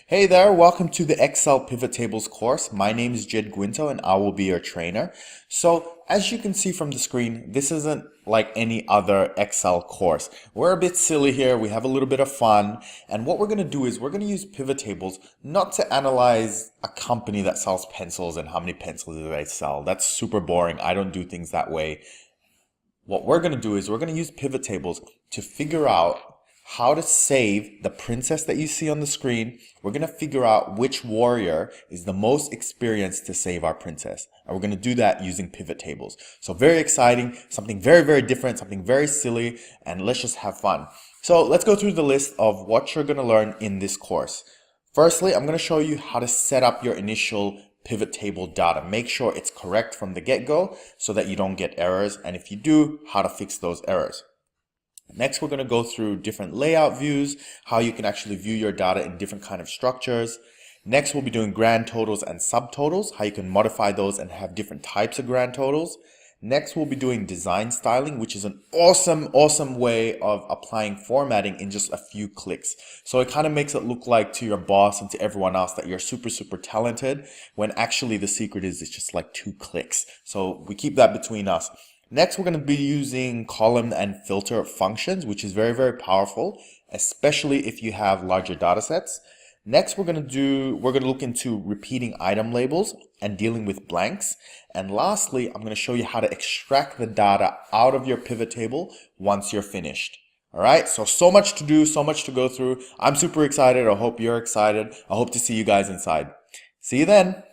Hey there, welcome to the Excel Pivot Tables course. My name is Jed Guinto and I will be your trainer. So as you can see from the screen, this isn't like any other Excel course. We're a bit silly here, we have a little bit of fun, and what we're going to do is we're going to use pivot tables not to analyze a company that sells pencils and how many pencils do they sell. That's super boring. I don't do things that way. What we're going to do is we're going to use pivot tables to figure out how to save the princess that you see on the screen. We're going to figure out which warrior is the most experienced to save our princess. And we're going to do that using pivot tables. So very exciting, something very, very different, something very silly, and let's just have fun. So let's go through the list of what you're going to learn in this course. Firstly, I'm going to show you how to set up your initial pivot table data. Make sure it's correct from the get-go so that you don't get errors. And if you do, how to fix those errors. Next, we're going to go through different layout views, how you can actually view your data in different kind of structures. Next, we'll be doing grand totals and subtotals, how you can modify those and have different types of grand totals. Next, we'll be doing design styling, which is an awesome way of applying formatting in just a few clicks. So it kind of makes it look like to your boss and to everyone else that you're super talented, when actually the secret is it's just like 2 clicks. So we keep that between us. Next, we're going to be using column and filter functions, which is very powerful, especially if you have larger data sets. Next, we're going to look into repeating item labels and dealing with blanks. And lastly, I'm going to show you how to extract the data out of your pivot table once you're finished. All right, so much to do, so much to go through. I'm super excited. I hope you're excited. I hope to see you guys inside. See you then.